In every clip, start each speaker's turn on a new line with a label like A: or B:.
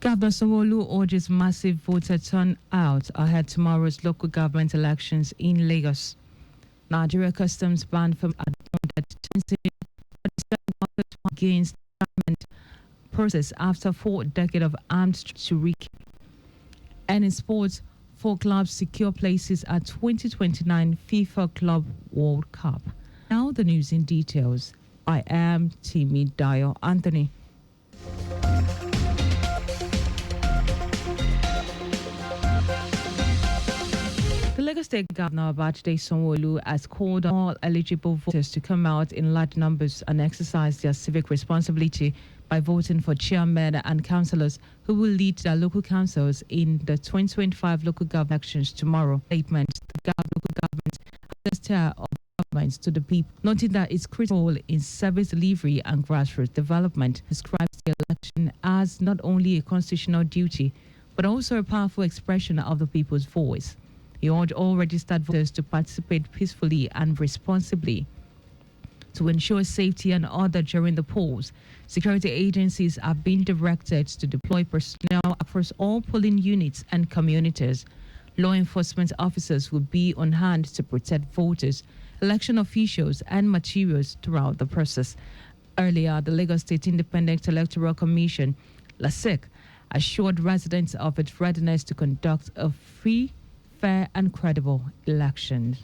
A: Governor Sanwo-Olu urges massive voter turnout ahead tomorrow's local government elections in Lagos. Nigeria Customs banned from adopting against government process after 4 decades of armed shiriki. And in sports, 4 clubs secure places at 2029 FIFA Club World Cup. Now the news in details. I am Timmy Dayo Anthony. The Lagos State Governor Dayo Sanwo-Olu has called on all eligible voters to come out in large numbers and exercise their civic responsibility by voting for chairmen and councillors who will lead their local councils in the 2025 local government elections tomorrow. Statement: the local government has the tier of government to the people, noting that its critical role in service delivery and grassroots development describes the election as not only a constitutional duty but also a powerful expression of the people's voice. He urged all registered voters to participate peacefully and responsibly. To ensure safety and order during the polls, security agencies are being directed to deploy personnel across all polling units and communities. Law enforcement officers will be on hand to protect voters, election officials, and materials throughout the process. Earlier, the Lagos State Independent Electoral Commission, LASEC, assured residents of its readiness to conduct a free, fair, and credible election.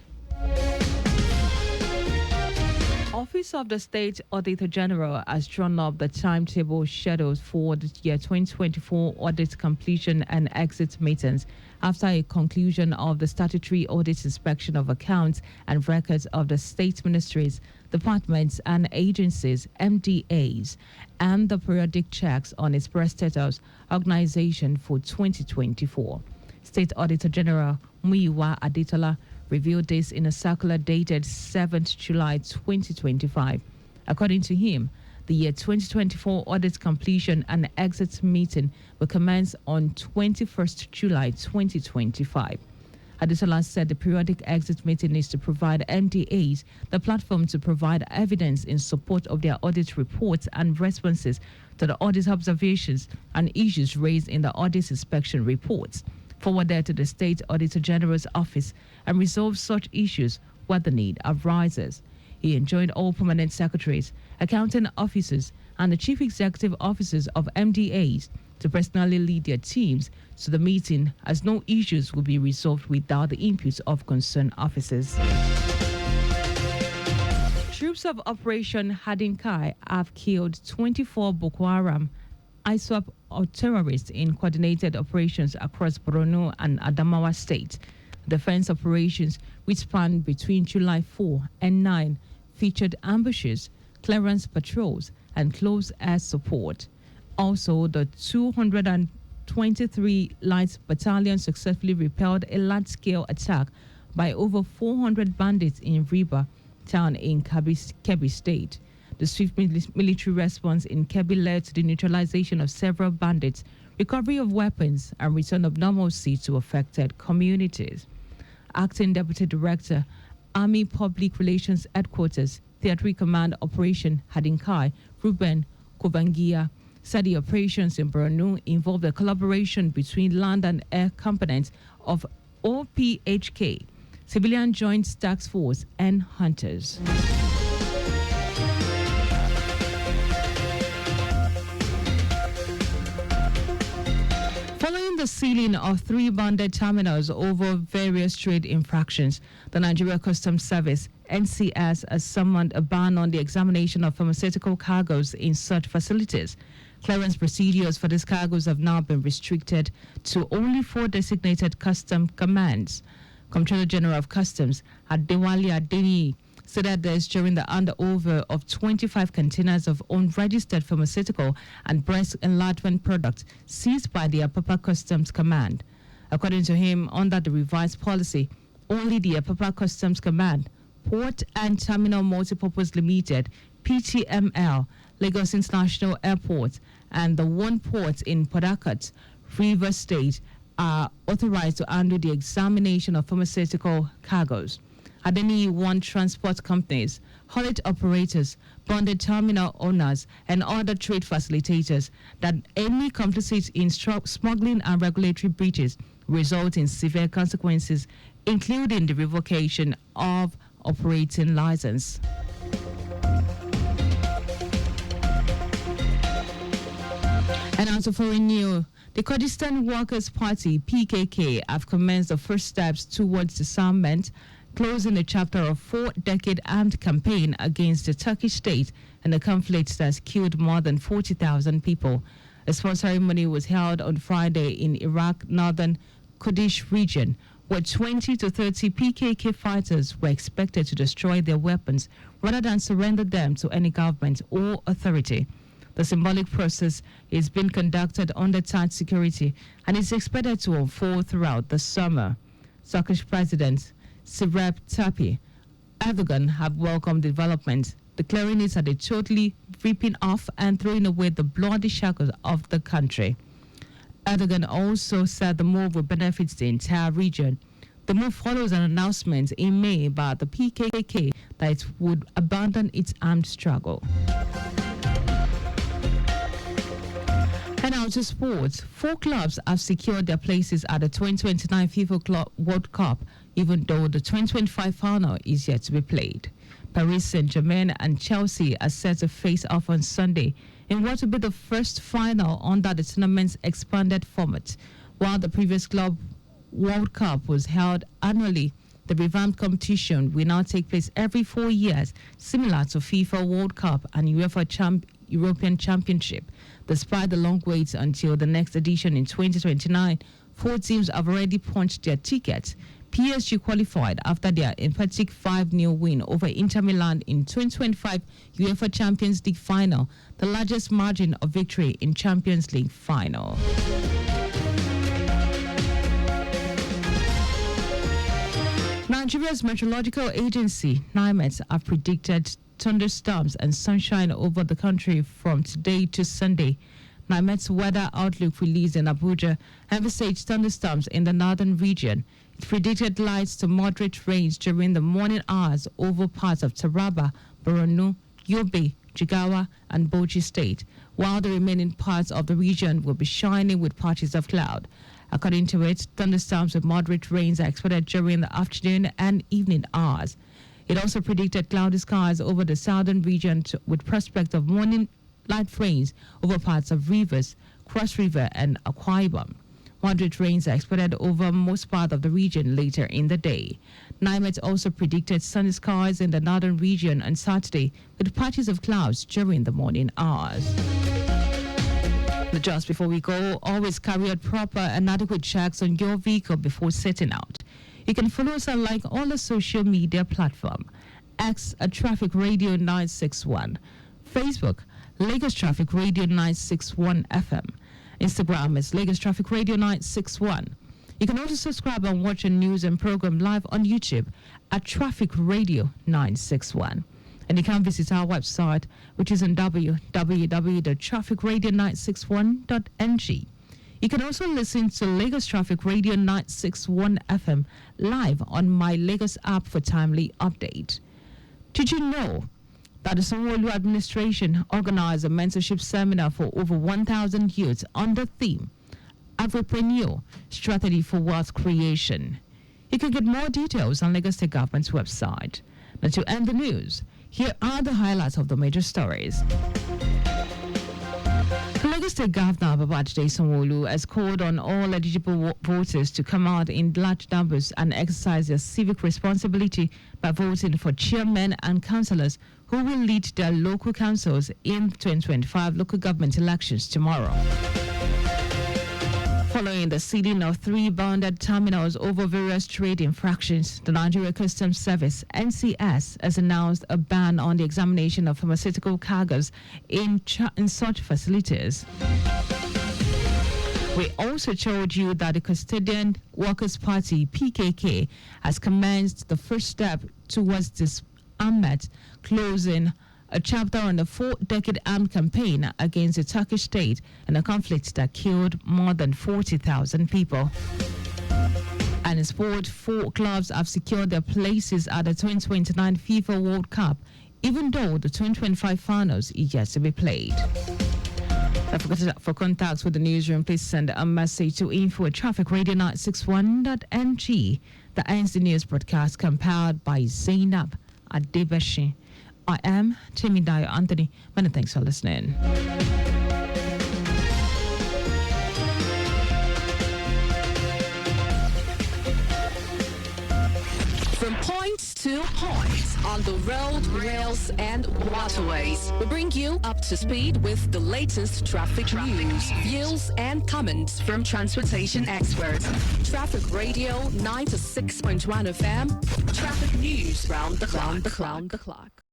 A: Office of the State Auditor General has drawn up the timetable scheduled for the year 2024 audit completion and exit meetings after a conclusion of the statutory audit inspection of accounts and records of the state ministries, departments and agencies, MDAs, and the periodic checks on its prestatus organization for 2024. State Auditor General Muyiwa Adetola revealed this in a circular dated 7th July 2025. According to him, the year 2024 audit completion and exit meeting will commence on 21st July 2025. Adetola said the periodic exit meeting is to provide MDAs the platform to provide evidence in support of their audit reports and responses to the audit observations and issues raised in the audit inspection reports, forwarded to the State Auditor General's office, and resolve such issues where the need arises. He enjoined all permanent secretaries, accounting officers, and the chief executive officers of MDAs to personally lead their teams to the meeting, as no issues will be resolved without the input of concerned officers. Troops of Operation Hadinkai have killed 24 Boko Haram ISWAP terrorists in coordinated operations across Borno and Adamawa State. Defense operations, which spanned between July 4 and 9, featured ambushes, clearance patrols, and close air support. Also, the 223 Light Battalion successfully repelled a large-scale attack by over 400 bandits in Riba town in Kebbi State. The swift military response in Kebbi led to the neutralization of several bandits, recovery of weapons, and return of normalcy to affected communities. Acting Deputy Director, Army Public Relations Headquarters, Theatre Command Operation Hadinkai, Ruben Kovangia, said the operations in Borno involved a collaboration between land and air components of OPHK, Civilian Joint Task Force, and hunters. Following the sealing of 3 bonded terminals over various trade infractions, the Nigeria Customs Service, NCS, has summoned a ban on the examination of pharmaceutical cargoes in such facilities. Clearance procedures for these cargoes have now been restricted to only 4 designated custom commands. Comptroller General of Customs, Adewale Adeniyi, said this during the handover of 25 containers of unregistered pharmaceutical and breast enlargement products seized by the Apapa Customs Command. According to him, under the revised policy, only the Apapa Customs Command, Port and Terminal Multipurpose Limited, PTML, Lagos International Airport, and the one port in Port Harcourt, Rivers State, are authorized to handle the examination of pharmaceutical cargoes. at any one transport companies, holiday operators, bonded terminal owners, and other trade facilitators that any complicit in smuggling and regulatory breaches result in severe consequences, including the revocation of operating license. And out of foreign news, the Kurdistan Workers' Party, PKK, have commenced the first steps towards disarmament, closing a chapter of 4-decade armed campaign against the Turkish state and a conflict that's killed more than 40,000 people. A small ceremony was held on Friday in Iraq northern Kurdish region, where 20 to 30 PKK fighters were expected to destroy their weapons rather than surrender them to any government or authority. The symbolic process is being conducted under tight security and is expected to unfold throughout the summer. Turkish President Recep Tayyip Erdogan have welcomed the development, declaring it as a totally ripping off and throwing away the bloody shackles of the country. Erdogan also said the move will benefit the entire region. The move follows an announcement in May by the PKK that it would abandon its armed struggle. And now to sports. 4 clubs have secured their places at the 2029 FIFA World Cup, even though the 2025 final is yet to be played. Paris Saint-Germain and Chelsea are set to face off on Sunday in what will be the first final under the tournament's expanded format. While the previous Club World Cup was held annually, the revamped competition will now take place every 4 years, similar to FIFA World Cup and UEFA European Championship. Despite the long wait until the next edition in 2029, 4 teams have already punched their tickets. PSG qualified after their emphatic 5-0 win over Inter Milan in 2025 UEFA Champions League final, the largest margin of victory in Champions League final. Nigeria's Meteorological Agency, NIMET, have predicted thunderstorms and sunshine over the country from today to Sunday. NIMET's weather outlook released in Abuja envisaged thunderstorms in the northern region. It predicted light to moderate rains during the morning hours over parts of Taraba, Borno, Yobe, Jigawa, and Bauchi State, while the remaining parts of the region will be shining with patches of cloud. According to it, thunderstorms with moderate rains are expected during the afternoon and evening hours. It also predicted cloudy skies over the southern region with prospect of morning light rains over parts of Rivers, Cross River, and Akwa Ibom. Moderate rains are expected over most part of the region later in the day. NIMET also predicted sunny skies in the northern region on Saturday with patches of clouds during the morning hours. But just before we go, always carry out proper and adequate checks on your vehicle before setting out. You can follow us on like all the social media platforms. X at Traffic Radio 961. Facebook, Lagos Traffic Radio 961 FM. Instagram is Lagos Traffic Radio 961. You can also subscribe and watch a news and program live on YouTube at Traffic Radio 961. And you can visit our website, which is on www.trafficradio961.ng. You can also listen to Lagos Traffic Radio 961 FM live on My Lagos app for timely update. Did you know that the Sanwo-Olu administration organized a mentorship seminar for over 1,000 youths on the theme, Agripreneur, Strategy for Wealth Creation? You can get more details on Lagos State Government's website. Now to end the news, here are the highlights of the major stories. Lagos State Governor Babajide Sanwo-Olu has called on all eligible voters to come out in large numbers and exercise their civic responsibility by voting for chairmen and councillors who will lead their local councils in 2025 local government elections tomorrow. Following the sealing of 3 bonded terminals over various trade infractions, the Nigeria Customs Service, NCS, has announced a ban on the examination of pharmaceutical cargoes in such facilities. We also told you that the Kurdistan Workers' Party, PKK, has commenced the first step towards disarmament, closing a chapter on the 4-decade armed campaign against the Turkish state and a conflict that killed more than 40,000 people. And in sport, 4 clubs have secured their places at the 2029 FIFA World Cup, even though the 2025 finals is yet to be played. For contacts with the newsroom, please send a message to info@trafficradio961.ng. That ends the news broadcast compiled by Zainab Adebeshi. I am Dayo Anthony. Many thanks for listening.
B: From point to point on the road, rails, and waterways, we bring you up to speed with the latest traffic news, views, and comments from transportation experts. Traffic Radio 96.1 FM. Traffic news round the clock.